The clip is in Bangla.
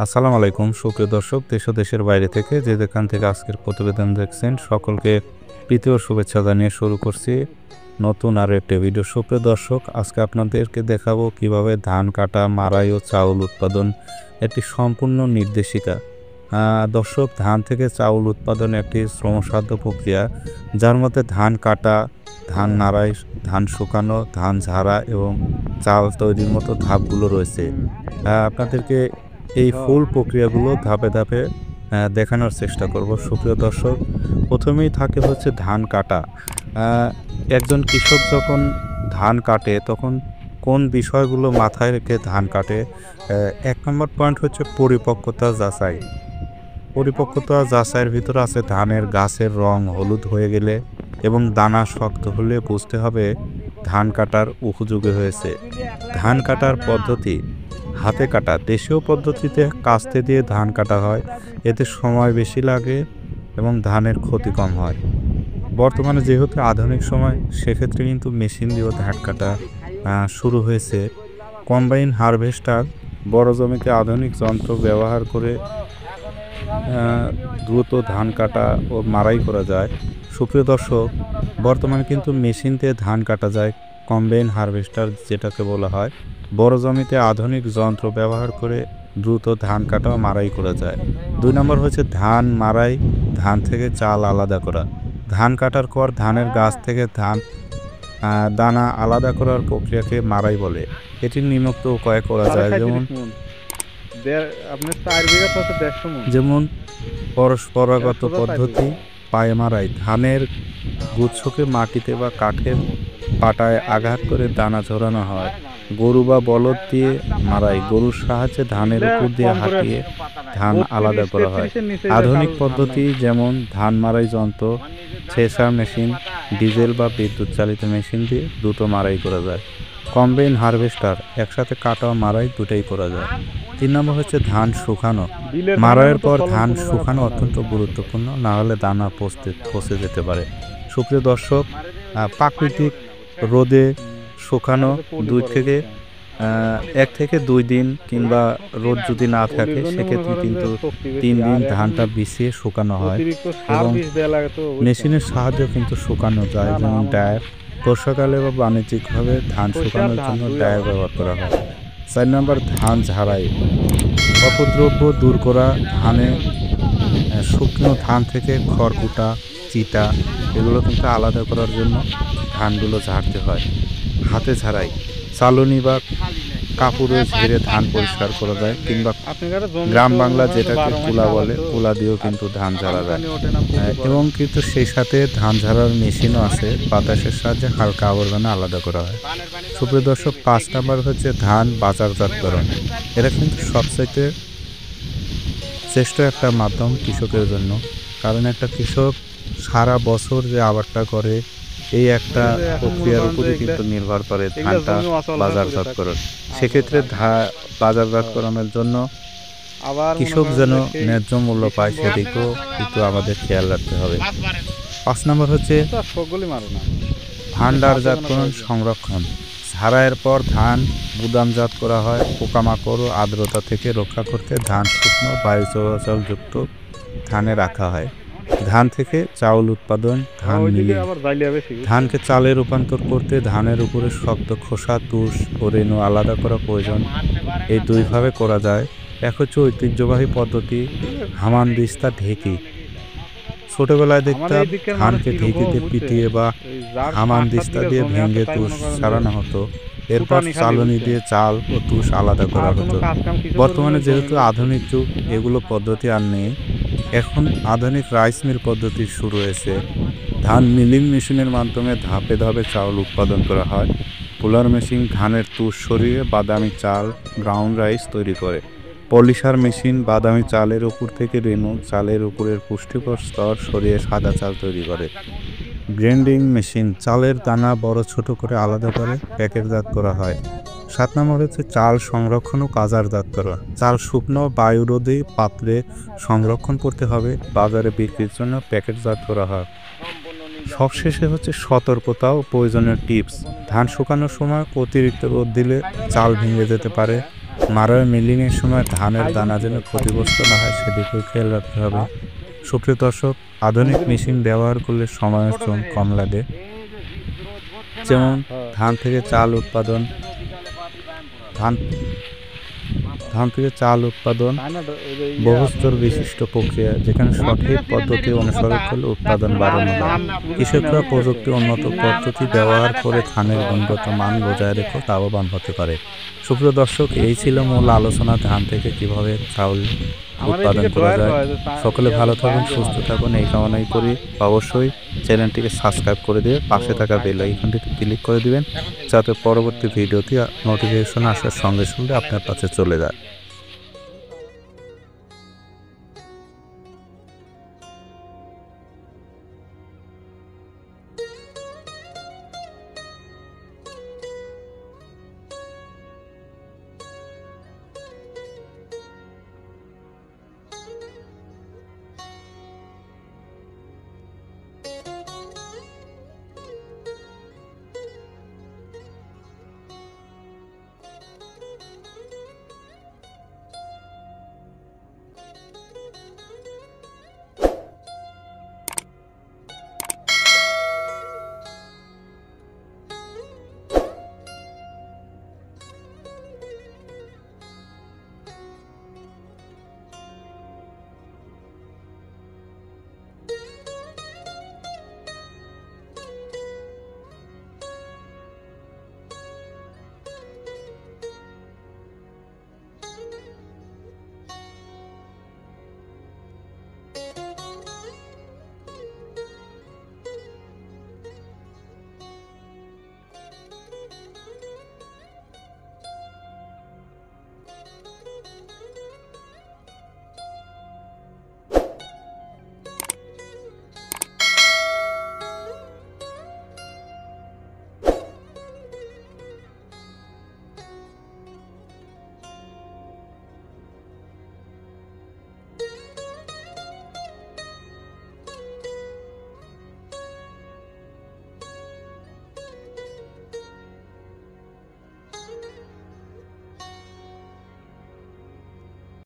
আসসালামু আলাইকুম সুপ্রিয় দর্শক, দেশ ও দেশের বাইরে থেকে যে যেখান থেকে আজকের প্রতিবেদন দেখছেন সকলকে প্রীতি ও শুভেচ্ছা জানিয়ে শুরু করছি নতুন আরও একটি ভিডিও। সুপ্রিয় দর্শক, আজকে আপনাদেরকে দেখাবো কিভাবে ধান কাটা, মাড়াই ও চাউল উৎপাদন একটি সম্পূর্ণ নির্দেশিকা। দর্শক, ধান থেকে চাউল উৎপাদন একটি শ্রমসাধ্য প্রক্রিয়া, যার মধ্যে ধান কাটা, ধান নাড়াই, ধান শুকানো, ধান ঝাড়া এবং চাল তৈরির মতো ধাপগুলো রয়েছে। আপনাদেরকে এই ফুল প্রক্রিয়াগুলো ধাপে ধাপে দেখানোর চেষ্টা করব। সুপ্রিয় দর্শক, প্রথমেই থাকে হচ্ছে ধান কাটা। একজন কৃষক যখন ধান কাটে তখন কোন বিষয়গুলো মাথায় রেখে ধান কাটে? 1 নম্বর পয়েন্ট হচ্ছে পরিপক্কতা যাচাই। পরিপক্কতা যাচাইয়ের ভিতরে আছে ধানের গাছের রং হলুদ হয়ে গেলে এবং দানা শক্ত হলে বুঝতে হবে ধান কাটার উপযোগী হয়েছে। ধান কাটার পদ্ধতি: হাতে কাটা। দেশীয় পদ্ধতিতে কাস্তে দিয়ে ধান কাটা হয়, এতে সময় বেশি লাগে এবং ধানের ক্ষতি কম হয়। বর্তমানে যেহেতু আধুনিক সময়, সেক্ষেত্রে কিন্তু মেশিন দিয়েও ধান কাটা শুরু হয়েছে। কম্বাইন হারভেস্টার, বড় জমিতে আধুনিক যন্ত্র ব্যবহার করে দ্রুত ধান কাটা ও মাড়াই করা যায়। সুপ্রিয় দর্শক, বর্তমানে কিন্তু মেশিন দিয়ে ধান কাটা যায়, কম্বাইন হারভেস্টার যেটাকে বলা হয়। বড় জমিতে আধুনিক যন্ত্র ব্যবহার করে দ্রুত ধান কাটা ও মাড়াই করা যায়। 2 নম্বর হচ্ছে ধান মাড়াই, ধান থেকে চাল আলাদা করা। ধান কাটার পর ধানের গাছ থেকে দানা আলাদা করার প্রক্রিয়াকে মাড়াই বলে। এটি নিম্নোক্ত উপায়ে করা যায়, যেমন পরস্পরাগত পদ্ধতি, পায়ে মাড়াই। ধানের গুচ্ছকে মাটিতে বা কাঠের পাটায় আঘাত করে দানা ঝরানো হয়। গরু বা বলদ দিয়ে মাড়াই, গরুর সাহায্যে ধানের উপর দিয়ে হাঁটিয়ে ধান আলাদা করা হয়। আধুনিক পদ্ধতি যেমন ধান মাড়াই যন্ত্র, থ্রেসার মেশিন, ডিজেল বা বিদ্যুৎ চালিত মেশিন দিয়ে দ্রুত মাড়াই করা যায়। কম্বাইন হারভেস্টার, একসাথে কাটা ও মাড়াই দুটাই করা যায়। 3 নম্বর হচ্ছে ধান শুকানো। মাড়াইয়ের পর ধান শুকানো অত্যন্ত গুরুত্বপূর্ণ, না হলে দানা পচে যেতে পারে। সুপ্রিয় দর্শক, প্রাকৃতিক রোদে শুকানো 1 থেকে 2 দিন, কিংবা রোদ যদি না থাকে সেক্ষেত্রে কিন্তু 3 দিন ধানটা বিছিয়ে শুকানো হয় এবং মেশিনের সাহায্যে কিন্তু শুকানো যায়, যেমন ডায়ার। বর্ষাকালে বা বাণিজ্যিকভাবে ধান শুকানোর জন্য ডায়ার ব্যবহার করা হয়। 4 নম্বর ধান ঝাড়াই, অপদ্রব্য দূর করা। শুকনো ধান থেকে খড়কুটা, চিটা এগুলো কিন্তু আলাদা করার জন্য ধানগুলো ঝাড়তে হয়। হাতে ঝাড়াই, চালনি বা কাপড়ে ঝেড়ে ধান পরিষ্কার করা যায়, কিংবা গ্রাম বাংলা যেটাকে কুলা বলে, কুলা দিয়েও কিন্তু ধান ঝাড়া যায়। এবং কিন্তু সেই সাথে ধান ঝাড়ার মেশিনও আছে, বাতাসের সাহায্যে হালকা আবর্জনা আলাদা করা হয়। সুপ্রিয় দর্শক, 5 নম্বর হচ্ছে ধান বাজারজাতকরণ। এটা কিন্তু সবচাইতে শ্রেষ্ঠ একটা মাধ্যম কৃষকের জন্য, কারণ একটা কৃষক সারা বছর যে আবাদটা করে এই একটা প্রক্রিয়ার উপরে কিন্তু নির্ভর করে ধানটা বাজারজাতকরণ। সেক্ষেত্রে বাজারজাতকরণের জন্য কৃষক যেন ন্যায্য মূল্য পায়, সেদিকেও কিন্তু আমাদের খেয়াল রাখতে হবে। 5 নম্বর হচ্ছে ভান্ডারজাতকরণ সংরক্ষণ। ঝাড়াইয়ের পর ধান গুদামজাত করা হয়। পোকামাকড় ও আর্দ্রতা থেকে রক্ষা করতে ধান শুকনো, বায়ু চলাচলযুক্ত ধানে রাখা হয়। ধান থেকে চাউল উৎপাদন, ধান মিলিং। ধানকে চালে রূপান্তর করতে ধানের উপরে শক্ত খোসা, তুষ ও রেণু আলাদা করা প্রয়োজন। এই 2 ভাবে করা যায়। এক হচ্ছে ঐতিহ্যবাহী পদ্ধতি, হামানদিস্তা ঢেঁকি। ছোটবেলায় দেখতাম ধানকে ঢেঁকিতে পিটিয়ে বা হামানদিস্তা দিয়ে ভেঙে তুষ ছাড়ানো হতো, এরপর চালনি দিয়ে চাল ও তুষ আলাদা করা হতো। বর্তমানে যেহেতু আধুনিক যুগ, এগুলো পদ্ধতি আর নেই। এখন আধুনিক রাইস মিল পদ্ধতি শুরু হয়েছে। ধান মিলিং মেশিনের মাধ্যমে ধাপে ধাপে চাউল উৎপাদন করা হয়। পুলার মেশিন ধানের তুষ সরিয়ে বাদামি চাল, ব্রাউন রাইস তৈরি করে। পলিশার মেশিন বাদামি চালের উপর থেকে রেণু, চালের উপরের পুষ্টিকর স্তর সরিয়ে সাদা চাল তৈরি করে। গ্রাইন্ডিং মেশিন চালের দানা বড় ছোট করে আলাদা করে প্যাকেটজাত করা হয়। 7 নম্বর হচ্ছে চাল সংরক্ষণ ও বাজারজাত করা। চাল শুকনো, বায়ুরোধী পাত্রে সংরক্ষণ করতে হবে, বাজারে বিক্রির জন্য প্যাকেটজাত করা হয়। সবশেষে হচ্ছে সতর্কতা ও প্রয়োজনীয় টিপস। ধান শুকানোর সময় অতিরিক্ত রোদ দিলে চাল ভেঙে যেতে পারে। মাড়াই মিলিংয়ের সময় ধানের দানা যেন ক্ষতিগ্রস্ত না হয় সেদিকেও খেয়াল রাখতে হবে। সুপ্রিয় দর্শক, আধুনিক মেশিন ব্যবহার করলে সময়ের শ্রম কম লাগে। যেমন ধান থেকে চাল উৎপাদন বহুস্তর বিশিষ্ট প্রক্রিয়া, যেখানে সঠিক পদ্ধতি অনুসরণ করলে উৎপাদন বাড়ানো যায়। কৃষকরা প্রযুক্তি উন্নত পদ্ধতি ব্যবহার করে ধানের গুণগত মান বজায় রেখে লাভবান হতে পারে। সুপ্রিয় দর্শক, এই ছিল মূল আলোচনা ধান থেকে কিভাবে চাউল উৎপাদন করা যায়। সকলে ভালো থাকুন, সুস্থ থাকুন এই কামনাই করি। অবশ্যই চ্যানেলটিকে সাবস্ক্রাইব করে দিয়ে পাশে থাকা বেল আইকনটিতে ক্লিক করে দিবেন, যাতে পরবর্তী ভিডিওটি নোটিফিকেশন আসার সঙ্গে সঙ্গে আপনার কাছে চলে যায়।